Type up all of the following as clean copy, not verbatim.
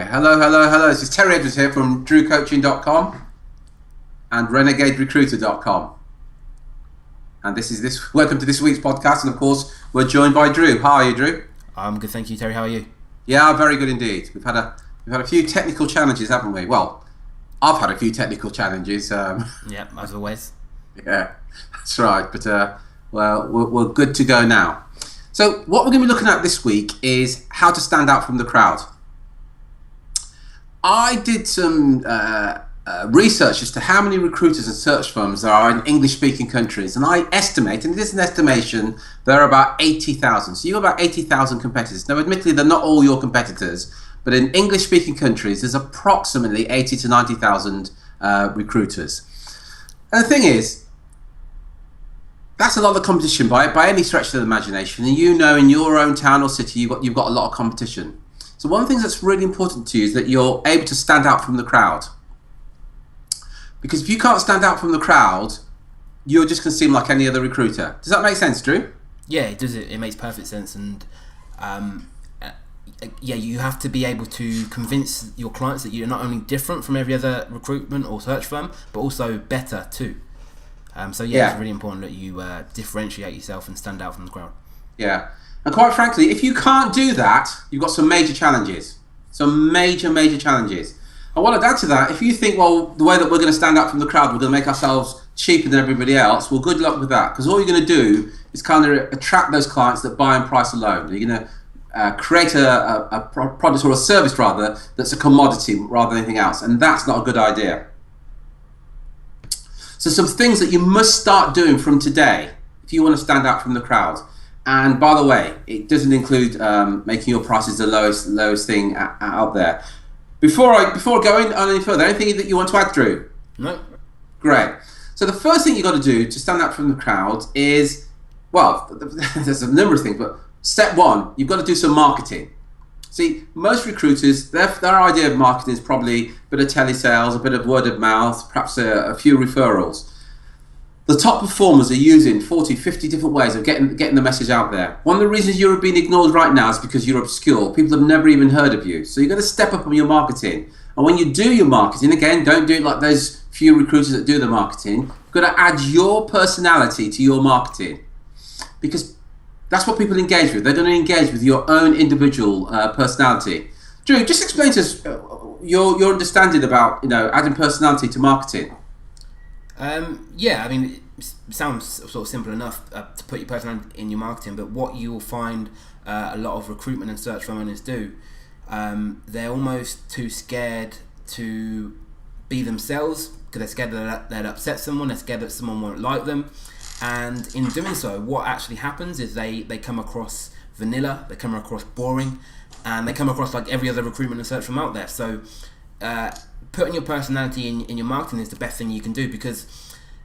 Hello, hello, hello. This is Terry Edwards here from drewcoaching.com and renegaderecruiter.com. And welcome to this week's podcast. And of course, we're joined by Drew. How are you, Drew? I'm good, thank you, Terry. How are you? Yeah, very good indeed. We've had a few technical challenges, haven't we? Well, I've had a few technical challenges. Yeah, as always. Yeah, that's right. But we're good to go now. So what we're going to be looking at this week is how to stand out from the crowd. I did some research as to how many recruiters and search firms there are in English-speaking countries, and I estimate, and it is an estimation, there are about 80,000. So you've got about 80,000 competitors. Now, admittedly, they're not all your competitors, but in English-speaking countries, there's approximately 80 to 90,000 recruiters. And the thing is, that's a lot of competition by any stretch of the imagination. And you know, in your own town or city, you've got a lot of competition. So one of the things that's really important to you is that you're able to stand out from the crowd. Because if you can't stand out from the crowd, you're just going to seem like any other recruiter. Does that make sense, Drew? Yeah, it does. It makes perfect sense. And yeah, you have to be able to convince your clients that you're not only different from every other recruitment or search firm, but also better too. So it's really important that you differentiate yourself and stand out from the crowd. Yeah. And quite frankly, if you can't do that, you've got some major challenges. Some major challenges. And what I'd add to that, if you think, well, the way that we're going to stand out from the crowd, we're going to make ourselves cheaper than everybody else, well, good luck with that. Because all you're going to do is kind of attract those clients that buy on price alone. You're going to create a product or a service, rather, that's a commodity rather than anything else. And that's not a good idea. So some things that you must start doing from today if you want to stand out from the crowd. And by the way, it doesn't include making your prices the lowest thing out there. Before going on any further, anything that you want to add, Drew? No. Great. So the first thing you've got to do to stand out from the crowd is, well, there's a number of things, but step one, you've got to do some marketing. See, most recruiters, their idea of marketing is probably a bit of telesales, a bit of word of mouth, perhaps a few referrals. The top performers are using 40, 50 different ways of getting the message out there. One of the reasons you're being ignored right now is because you're obscure. People have never even heard of you. So you've got to step up on your marketing. And when you do your marketing, again, don't do it like those few recruiters that do the marketing. You've got to add your personality to your marketing. Because that's what people engage with. They're going to engage with your own individual personality. Drew, just explain to us your understanding about adding personality to marketing. Yeah, I mean, it sounds sort of simple enough to put your personality in your marketing, but what you'll find a lot of recruitment and search firm owners do, they're almost too scared to be themselves because they're scared that they'll upset someone, they're scared that someone won't like them, and in doing so, what actually happens is they come across vanilla, they come across boring, and they come across like every other recruitment and search firm out there. So putting your personality in your marketing is the best thing you can do, because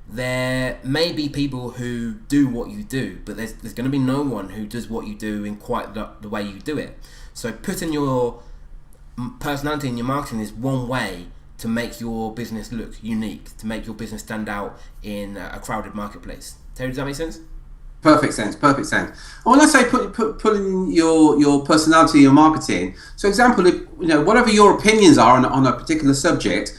there may be people who do what you do, but there's going to be no one who does what you do in quite the way you do it. So putting your personality in your marketing is one way to make your business look unique, to make your business stand out in a crowded marketplace. Terry, does that make sense? Perfect sense. And when I say putting your personality in your marketing, so example, if whatever your opinions are on a particular subject,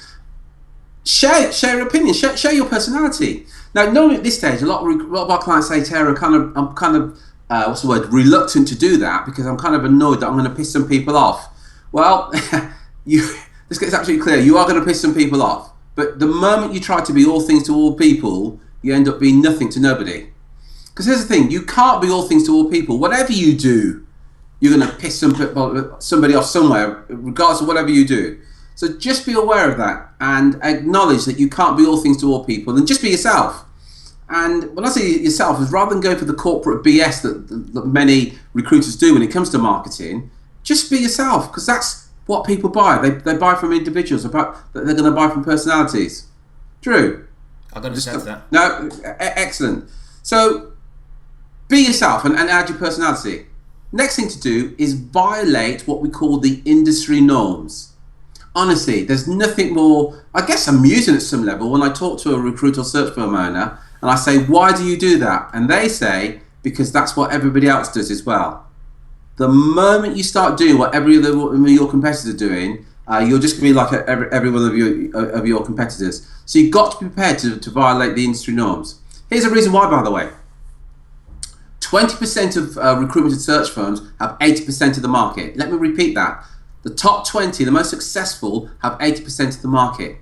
share your opinion, share your personality. Now, normally at this stage, a lot of our clients say, Terry, I'm kind of reluctant to do that because I'm kind of annoyed that I'm going to piss some people off. Well, this gets absolutely clear. You are going to piss some people off, but the moment you try to be all things to all people, you end up being nothing to nobody. Because here's the thing, you can't be all things to all people. Whatever you do, you're going to piss somebody off somewhere, regardless of whatever you do. So just be aware of that and acknowledge that you can't be all things to all people, and just be yourself. And when I say yourself, is rather than go for the corporate BS that many recruiters do when it comes to marketing, just be yourself, because that's what people buy. They buy from individuals, they're going to buy from personalities. Drew? I've got to sense that. No, excellent. So be yourself and add your personality. Next thing to do is violate what we call the industry norms. Honestly, there's nothing more, I guess, amusing at some level when I talk to a recruiter or search firm owner and I say, why do you do that? And they say, because that's what everybody else does as well. The moment you start doing what every other of your competitors are doing, you're just going to be like every one of your competitors. So you've got to be prepared to violate the industry norms. Here's a reason why, by the way. 20% of recruitment and search firms have 80% of the market. Let me repeat that. The top 20, the most successful, have 80% of the market.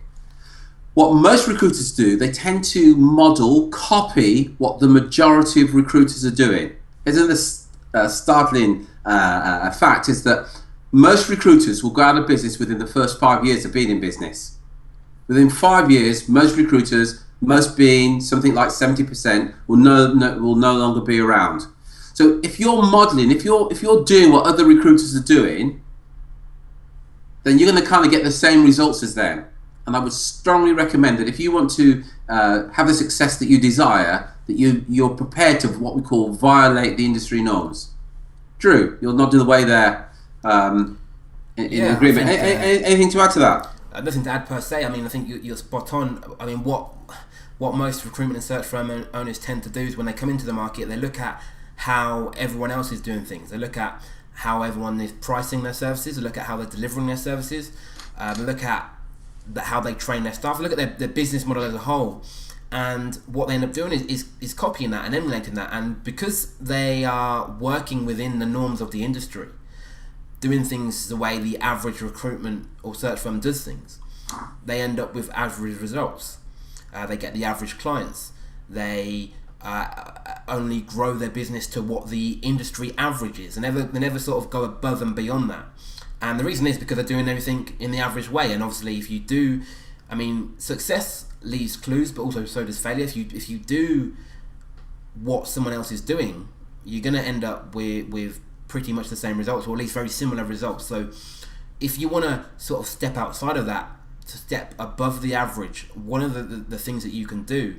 What most recruiters do, they tend to model, copy what the majority of recruiters are doing. Isn't this startling fact is that most recruiters will go out of business within the first 5 years of being in business. Within 5 years, most recruiters, most being something like 70%, will no longer be around. So if you're modeling, if you're doing what other recruiters are doing, then you're going to kind of get the same results as them. And I would strongly recommend that if you want to have the success that you desire, that you're prepared to what we call violate the industry norms. Drew, you're nodding away there in agreement. Anything to add to that? Nothing to add per se. I mean, I think you're spot on. I mean, what most recruitment and search firm owners tend to do is when they come into the market, they look at how everyone else is doing things. They look at how everyone is pricing their services. They look at how they're delivering their services. They look at how they train their staff. Look at their business model as a whole, and what they end up doing is copying that and emulating that. And because they are working within the norms of the industry, doing things the way the average recruitment or search firm does things, they end up with average results. They get the average clients. They only grow their business to what the industry average is, and they never sort of go above and beyond that. And the reason is because they're doing everything in the average way. And obviously, if you do, I mean, success leaves clues, but also so does failure. If you do what someone else is doing, you're going to end up with pretty much the same results, or at least very similar results. So if you want to sort of step outside of that, to step above the average, one of the things that you can do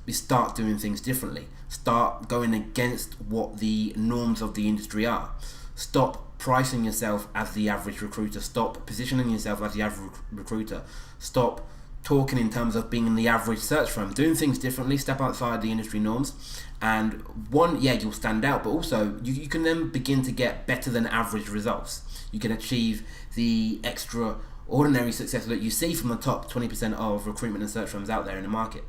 is start doing things differently. Start going against what the norms of the industry are. Stop pricing yourself as the average recruiter. Stop positioning yourself as the average recruiter. Stop talking in terms of being in the average search firm. Doing things differently, step outside the industry norms, and you'll stand out, but also you can then begin to get better than average results. You can achieve the extraordinary success that you see from the top 20% of recruitment and search firms out there in the market.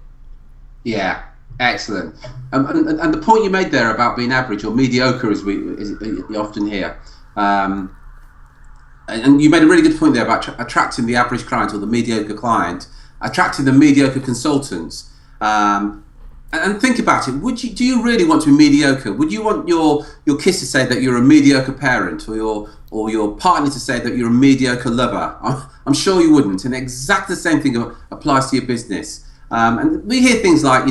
Yeah, excellent. And the point you made there about being average or mediocre, as you often hear, and you made a really good point there about attracting the average client or the mediocre client, attracting the mediocre consultants. And think about it. Do you really want to be mediocre? Would you want your kids to say that you're a mediocre parent, or your partner to say that you're a mediocre lover? I'm sure you wouldn't. And exactly the same thing applies to your business. And we hear things like,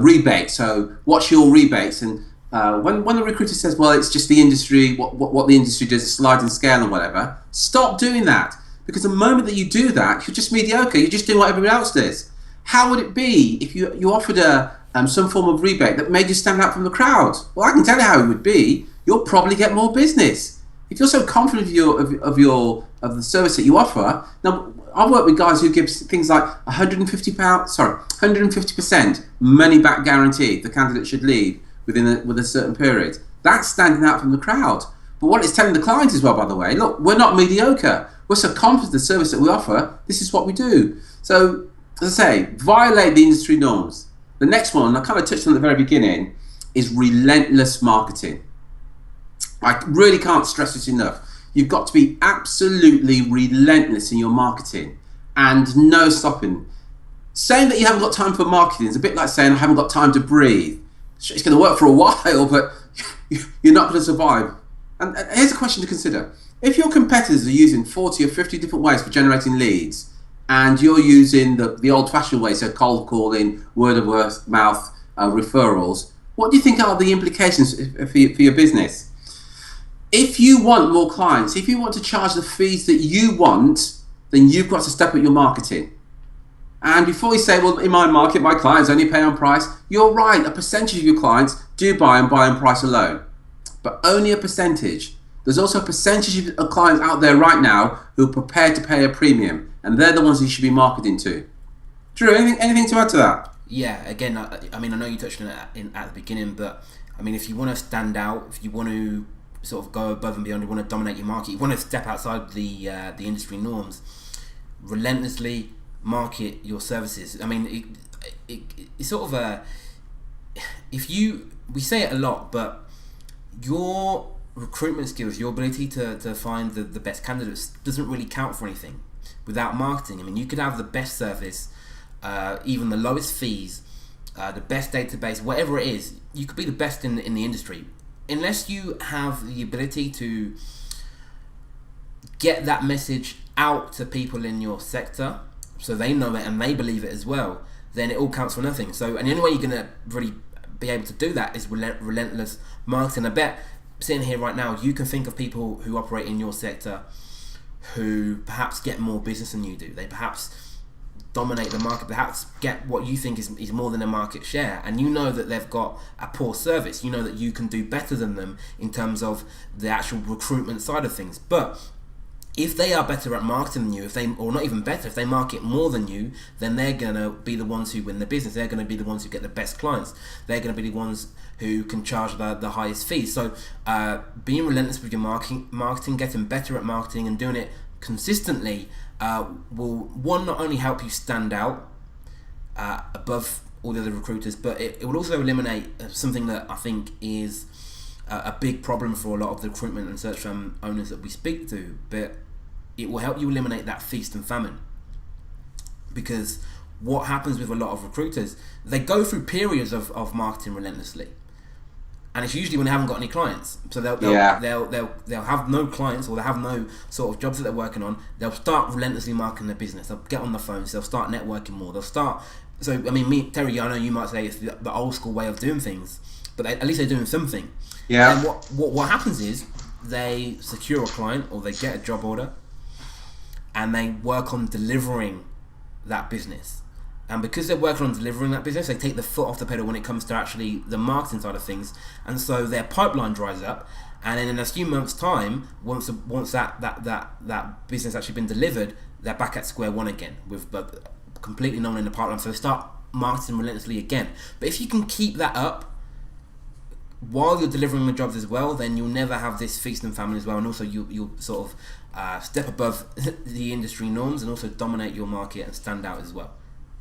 rebates. So what's your rebates? And when the recruiter says, well, it's just the industry, what the industry does, a sliding scale or whatever, stop doing that. Because the moment that you do that, you're just mediocre. You're just doing what everyone else does. How would it be if you offered some form of rebate that made you stand out from the crowd? Well, I can tell you how it would be. You'll probably get more business. If you're so confident of the service that you offer. Now, I've worked with guys who give things like 150% money back guarantee. The candidate should leave within a certain period. That's standing out from the crowd. But what it's telling the client as well, by the way, look, we're not mediocre. We're so confident in the service that we offer. This is what we do. So, as I say, violate the industry norms. The next one, I kind of touched on at the very beginning, is relentless marketing. I really can't stress this enough. You've got to be absolutely relentless in your marketing and no stopping. Saying that you haven't got time for marketing is a bit like saying I haven't got time to breathe. It's going to work for a while, but you're not going to survive. And here's a question to consider. If your competitors are using 40 or 50 different ways for generating leads, and you're using the old-fashioned way, so cold calling, word of mouth, referrals, what do you think are the implications for your business? If you want more clients, if you want to charge the fees that you want, then you've got to step up your marketing. And before you say, well, in my market, my clients only pay on price, you're right, a percentage of your clients do buy on price alone, but only a percentage. There's also a percentage of clients out there right now who are prepared to pay a premium, and they're the ones you should be marketing to. Drew, anything to add to that? Yeah, again, I mean, I know you touched on it at the beginning, but I mean, if you want to stand out, if you want to sort of go above and beyond, you want to dominate your market, you want to step outside the industry norms, relentlessly market your services. I mean, it's sort of a, we say it a lot, but your recruitment skills, your ability to find the best candidates doesn't really count for anything without marketing. I mean, you could have the best service, even the lowest fees, the best database, whatever it is, you could be the best in the industry. Unless you have the ability to get that message out to people in your sector so they know it and they believe it as well, then it all counts for nothing. So, and the only way you're going to really be able to do that is relentless marketing. I bet sitting here right now, you can think of people who operate in your sector who perhaps get more business than you do. They perhaps dominate the market, perhaps get what you think is more than a market share, and you know that they've got a poor service. You know that you can do better than them in terms of the actual recruitment side of things. But if they are better at marketing than you, or not even better, if they market more than you, then they're going to be the ones who win the business. They're going to be the ones who get the best clients. They're going to be the ones who can charge the highest fees. So being relentless with your marketing, getting better at marketing and doing it consistently will, one, not only help you stand out above all the other recruiters, but it will also eliminate something that I think is a big problem for a lot of the recruitment and search firm owners that we speak to. But it will help you eliminate that feast and famine, because what happens with a lot of recruiters, they go through periods of marketing relentlessly, and it's usually when they haven't got any clients. So they'll have no clients, or they have no sort of jobs that they're working on. They'll start relentlessly marketing their business. They'll get on the phones. They'll start networking more. They'll start. So I mean, Terry, I know you might say it's the old school way of doing things, but at least they're doing something. Yeah. And what happens is they secure a client or they get a job order, and they work on delivering that business. And because they're working on delivering that business, they take the foot off the pedal when it comes to actually the marketing side of things. And so their pipeline dries up. And then in a few months' time, once that business actually been delivered, they're back at square one again with completely no one in the pipeline. So they start marketing relentlessly again. But if you can keep that up while you're delivering the jobs as well, then you'll never have this feast and famine as well. And also you'll sort of step above the industry norms and also dominate your market and stand out as well.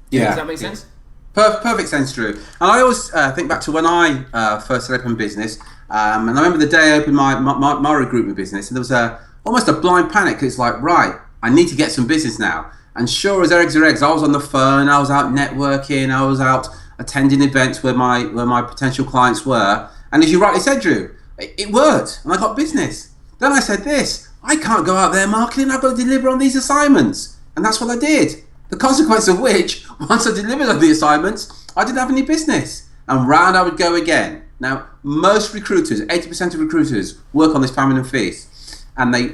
Yeah, does that make sense? Perfect sense, Drew. And I always think back to when I first opened business, and I remember the day I opened my recruitment business, and there was almost a blind panic. It's like, right, I need to get some business now. And sure as eggs are eggs, I was on the phone, I was out networking, I was out attending events where my potential clients were. And as you rightly said, Drew, it worked, and I got business. Then I said this, I can't go out there marketing, I've got to deliver on these assignments. And that's what I did. The consequence of which, once I delivered on the assignments, I didn't have any business. And round I would go again. Now, most recruiters, 80% of recruiters, work on this famine and feast. And they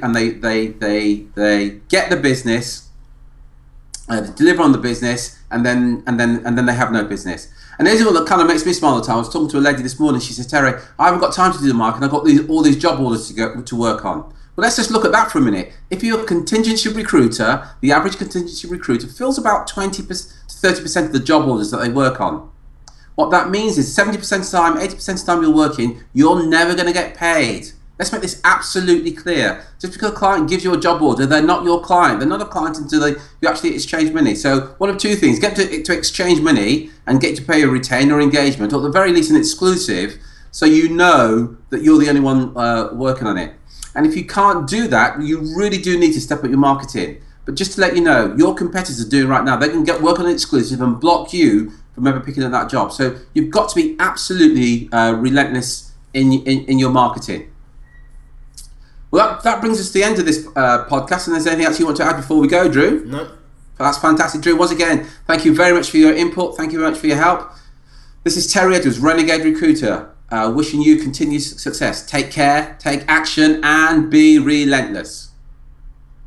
get the business, they deliver on the business, and then they have no business. And here's what that kind of makes me smile all the time. I was talking to a lady this morning. She said, Terry, I haven't got time to do the marketing. I've got all these job orders to work on. Well, let's just look at that for a minute. If you're a contingency recruiter, the average contingency recruiter fills about 20 to 30% of the job orders that they work on. What that means is 70% of the time, 80% of the time you're working, you're never going to get paid. Let's make this absolutely clear. Just because a client gives you a job order, they're not your client. They're not a client until you actually exchange money. So one of two things, get to exchange money and get to pay a retainer or engagement, or at the very least an exclusive, so you know that you're the only one working on it. And if you can't do that, you really do need to step up your marketing. But just to let you know, your competitors are doing right now, they can work on an exclusive and block you from ever picking up that job. So you've got to be absolutely relentless in your marketing. Well, that brings us to the end of this podcast. And there's anything else you want to add before we go, Drew? No. That's fantastic, Drew. Once again, thank you very much for your input. Thank you very much for your help. This is Terry Edwards, Renegade Recruiter, wishing you continued success. Take care, take action, and be relentless.